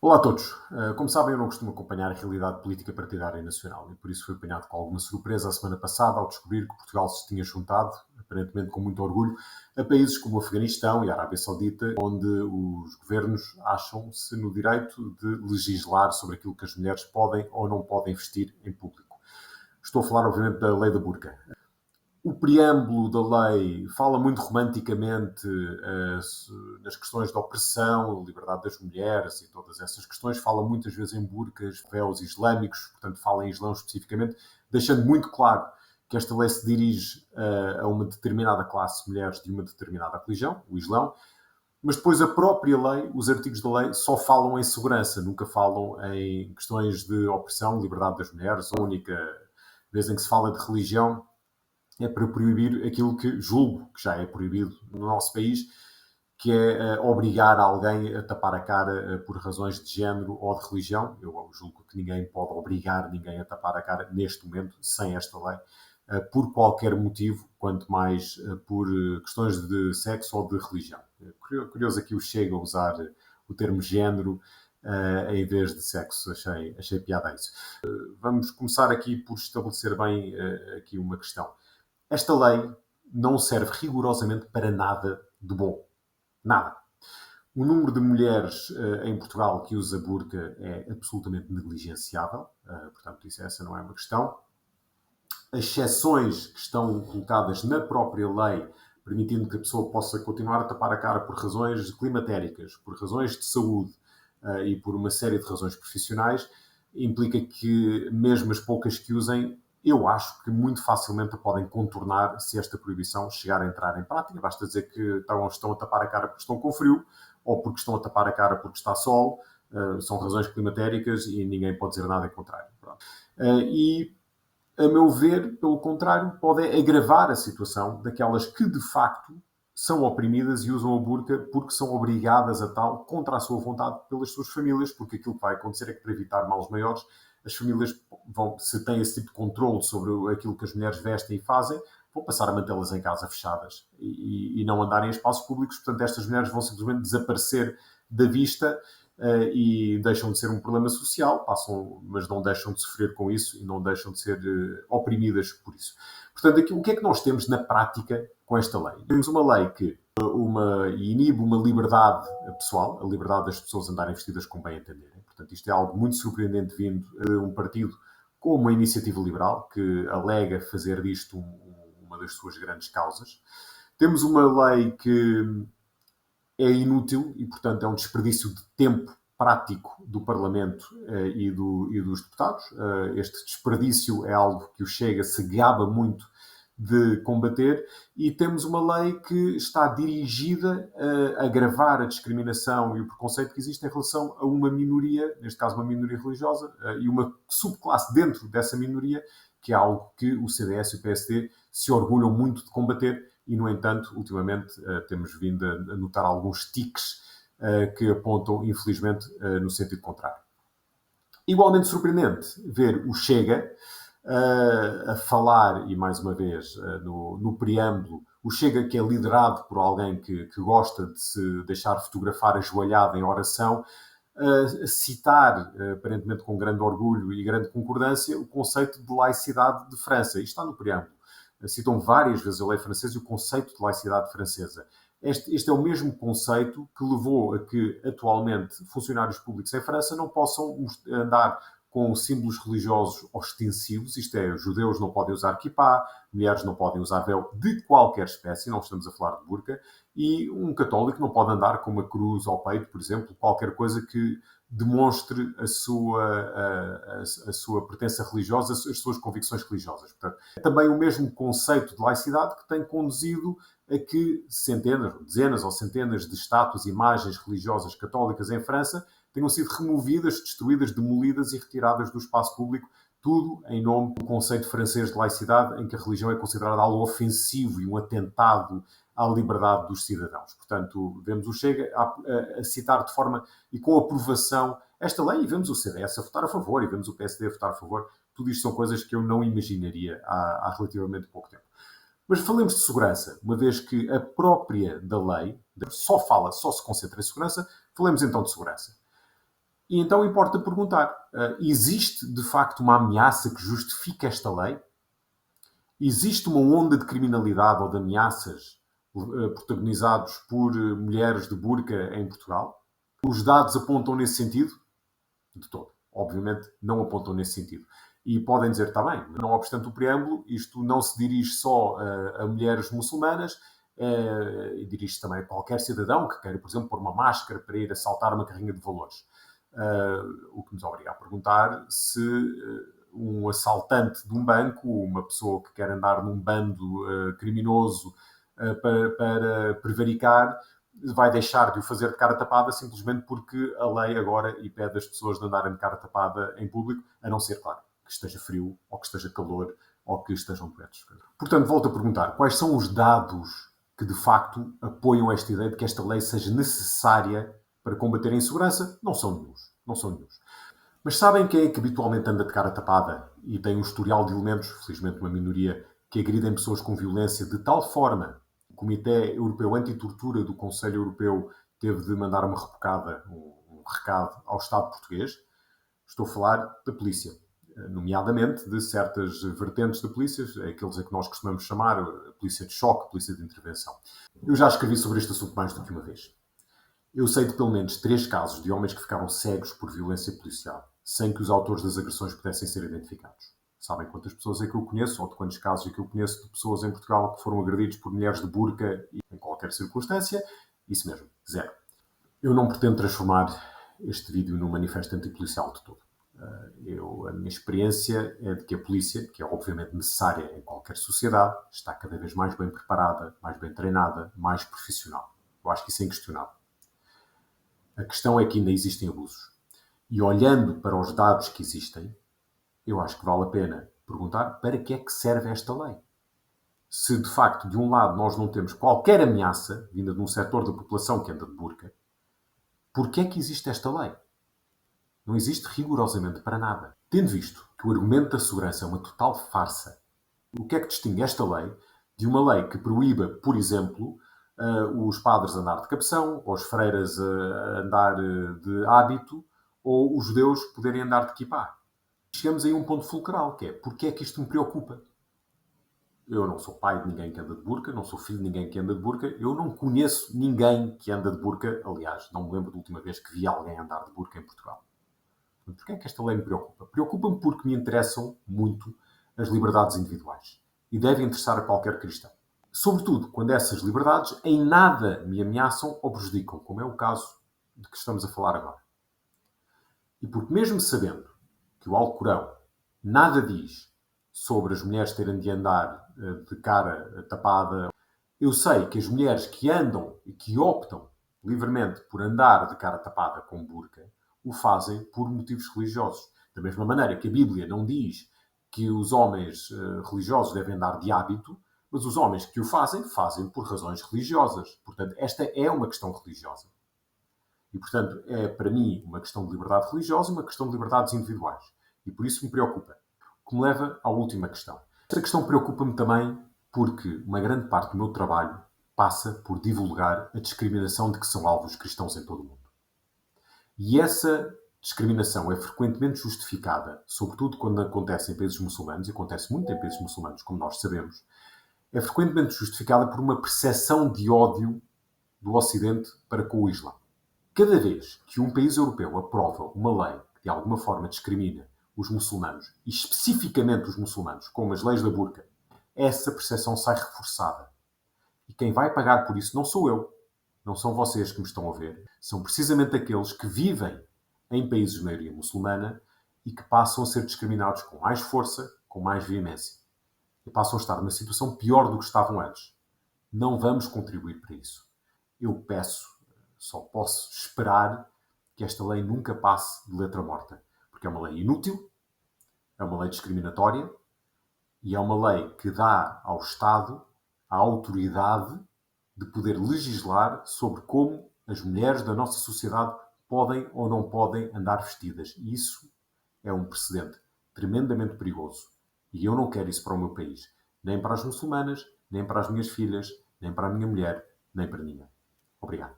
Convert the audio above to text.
Olá a todos. Como sabem, eu não costumo acompanhar a realidade política partidária nacional e por isso fui apanhado com alguma surpresa a semana passada ao descobrir que Portugal se tinha juntado, aparentemente com muito orgulho, a países como o Afeganistão e a Arábia Saudita, onde os governos acham-se no direito de legislar sobre aquilo que as mulheres podem ou não podem vestir em público. Estou a falar, obviamente, da lei da burca. O preâmbulo da lei fala muito romanticamente nas questões da opressão, liberdade das mulheres e todas essas questões. Fala muitas vezes em burcas, véus islâmicos, portanto fala em Islão especificamente, deixando muito claro que esta lei se dirige a uma determinada classe de mulheres de uma determinada religião, o Islão, mas depois a própria lei, os artigos da lei, só falam em segurança, nunca falam em questões de opressão, liberdade das mulheres. A única vez em que se fala de religião é para proibir aquilo que julgo que já é proibido no nosso país, que é obrigar alguém a tapar a cara por razões de género ou de religião. Eu julgo que ninguém pode obrigar ninguém a tapar a cara neste momento, sem esta lei, por qualquer motivo, quanto mais por questões de sexo ou de religião. Curioso aqui o Chega a usar o termo género em vez de sexo. Achei piada a isso. Vamos começar aqui por estabelecer bem aqui uma questão. Esta lei não serve rigorosamente para nada de bom. Nada. O número de mulheres em Portugal que usa burca é absolutamente negligenciável, portanto, essa não é uma questão. As exceções que estão colocadas na própria lei, permitindo que a pessoa possa continuar a tapar a cara por razões climatéricas, por razões de saúde e por uma série de razões profissionais, implica que mesmo as poucas que usem, eu acho que muito facilmente a podem contornar se esta proibição chegar a entrar em prática. Basta dizer que estão a tapar a cara porque estão com frio ou porque estão a tapar a cara porque está sol. São razões climatéricas e ninguém pode dizer nada em contrário. E a meu ver, pelo contrário, pode agravar a situação daquelas que, de facto, são oprimidas e usam a burca porque são obrigadas a tal, contra a sua vontade, pelas suas famílias, porque aquilo que vai acontecer é que, para evitar males maiores, as famílias vão, se têm esse tipo de controle sobre aquilo que as mulheres vestem e fazem, vão passar a mantê-las em casa fechadas e não andarem em espaços públicos. Portanto, estas mulheres vão simplesmente desaparecer da vista e deixam de ser um problema social, mas não deixam de sofrer com isso e não deixam de ser oprimidas por isso. Portanto, aqui, o que é que nós temos na prática com esta lei? Temos uma lei que inibe uma liberdade pessoal, a liberdade das pessoas andarem vestidas como bem entenderem. Portanto, isto é algo muito surpreendente vindo de um partido como uma iniciativa liberal, que alega fazer disto uma das suas grandes causas. Temos uma lei que é inútil e, portanto, é um desperdício de tempo prático do Parlamento e dos deputados. Este desperdício é algo que o Chega se gaba muito de combater, e temos uma lei que está dirigida a agravar a discriminação e o preconceito que existe em relação a uma minoria, neste caso uma minoria religiosa, e uma subclasse dentro dessa minoria, que é algo que o CDS e o PSD se orgulham muito de combater e, no entanto, ultimamente temos vindo a notar alguns tiques que apontam, infelizmente, no sentido contrário. Igualmente surpreendente ver o Chega a falar, e mais uma vez no preâmbulo, o Chega, que é liderado por alguém que gosta de se deixar fotografar ajoelhado em oração, citar, aparentemente com grande orgulho e grande concordância, o conceito de laicidade de França. Isto está no preâmbulo. Citam várias vezes a lei francesa e o conceito de laicidade francesa. Este é o mesmo conceito que levou a que, atualmente, funcionários públicos em França não possam andar com símbolos religiosos ostensivos, isto é, os judeus não podem usar kippah, mulheres não podem usar véu de qualquer espécie, não estamos a falar de burca, e um católico não pode andar com uma cruz ao peito, por exemplo, qualquer coisa que demonstre a sua pertença religiosa, as suas convicções religiosas. Portanto, é também o mesmo conceito de laicidade que tem conduzido a que centenas, dezenas ou centenas de estátuas, imagens religiosas católicas em França tenham sido removidas, destruídas, demolidas e retiradas do espaço público, tudo em nome do conceito francês de laicidade, em que a religião é considerada algo ofensivo e um atentado à liberdade dos cidadãos. Portanto, vemos o Chega a citar de forma e com aprovação esta lei, e vemos o CDS a votar a favor, e vemos o PSD a votar a favor. Tudo isto são coisas que eu não imaginaria há relativamente pouco tempo. Mas falemos de segurança, uma vez que a própria da lei só se concentra em segurança, falemos então de segurança. E então importa perguntar, existe de facto uma ameaça que justifique esta lei? Existe uma onda de criminalidade ou de ameaças protagonizados por mulheres de burca em Portugal? Os dados apontam nesse sentido? De todo. Obviamente não apontam nesse sentido. E podem dizer, está bem, não obstante o preâmbulo, isto não se dirige só a mulheres muçulmanas, e dirige-se também a qualquer cidadão que queira, por exemplo, pôr uma máscara para ir assaltar uma carrinha de valores. O que nos obriga a perguntar se um assaltante de um banco, uma pessoa que quer andar num bando criminoso para prevaricar, vai deixar de o fazer de cara tapada simplesmente porque a lei agora impede as pessoas de andarem de cara tapada em público, a não ser, claro, que esteja frio, ou que esteja calor, ou que estejam doentes. Portanto, volto a perguntar, quais são os dados que de facto apoiam esta ideia de que esta lei seja necessária para combater a insegurança? Não são nenhuns. Não são nenhuns. Mas sabem quem é que habitualmente anda de cara tapada e tem um historial de elementos, felizmente uma minoria, que agridem pessoas com violência de tal forma que o Comitê Europeu Anti-Tortura do Conselho Europeu teve de mandar uma repocada, um recado ao Estado português? Estou a falar da polícia, nomeadamente de certas vertentes da polícia, aqueles a que nós costumamos chamar a polícia de choque, polícia de intervenção. Eu já escrevi sobre este assunto mais do que uma vez. Eu sei de pelo menos 3 casos de homens que ficaram cegos por violência policial, sem que os autores das agressões pudessem ser identificados. Sabem quantas pessoas é que eu conheço, ou de quantos casos é que eu conheço de pessoas em Portugal que foram agredidos por mulheres de burca e em qualquer circunstância? Isso mesmo, zero. Eu não pretendo transformar este vídeo num manifesto antipolicial de todo. A minha experiência é de que a polícia, que é obviamente necessária em qualquer sociedade, está cada vez mais bem preparada, mais bem treinada, mais profissional. Eu acho que isso é inquestionável. A questão é que ainda existem abusos. E olhando para os dados que existem, eu acho que vale a pena perguntar para que é que serve esta lei. Se de facto, de um lado, nós não temos qualquer ameaça vinda de um setor da população que anda de burca, por que é que existe esta lei? Não existe rigorosamente para nada. Tendo visto que o argumento da segurança é uma total farsa, o que é que distingue esta lei de uma lei que proíba, por exemplo, os padres andar de cabeção, ou as freiras andar de hábito, ou os judeus poderem andar de kippah? Chegamos aí a um ponto fulcral, que é, porque é que isto me preocupa? Eu não sou pai de ninguém que anda de burca, não sou filho de ninguém que anda de burca, eu não conheço ninguém que anda de burca, aliás, não me lembro da última vez que vi alguém andar de burca em Portugal. Porquê é que esta lei me preocupa? Preocupa-me porque me interessam muito as liberdades individuais e devem interessar a qualquer cristão. Sobretudo quando essas liberdades em nada me ameaçam ou prejudicam, como é o caso de que estamos a falar agora. E porque mesmo sabendo que o Alcorão nada diz sobre as mulheres terem de andar de cara tapada, eu sei que as mulheres que andam e que optam livremente por andar de cara tapada com burca, o fazem por motivos religiosos. Da mesma maneira que a Bíblia não diz que os homens religiosos devem andar de hábito, mas os homens que o fazem, fazem por razões religiosas. Portanto, esta é uma questão religiosa. E, portanto, é para mim uma questão de liberdade religiosa e uma questão de liberdades individuais. E por isso me preocupa. O que me leva à última questão. Esta questão preocupa-me também porque uma grande parte do meu trabalho passa por divulgar a discriminação de que são alvos cristãos em todo o mundo. E essa discriminação é frequentemente justificada, sobretudo quando acontece em países muçulmanos, e acontece muito em países muçulmanos, como nós sabemos, é frequentemente justificada por uma percepção de ódio do Ocidente para com o Islã. Cada vez que um país europeu aprova uma lei que de alguma forma discrimina os muçulmanos, e especificamente os muçulmanos, como as leis da burca, essa percepção sai reforçada. E quem vai pagar por isso não sou eu, não são vocês que me estão a ver, são precisamente aqueles que vivem em países de maioria muçulmana e que passam a ser discriminados com mais força, com mais veemência. E passam a estar numa situação pior do que estavam antes. Não vamos contribuir para isso. Eu peço, só posso esperar que esta lei nunca passe de letra morta. Porque é uma lei inútil, é uma lei discriminatória e é uma lei que dá ao Estado a autoridade de poder legislar sobre como as mulheres da nossa sociedade podem ou não podem andar vestidas. E isso é um precedente tremendamente perigoso. E eu não quero isso para o meu país. Nem para as muçulmanas, nem para as minhas filhas, nem para a minha mulher, nem para ninguém. Obrigado.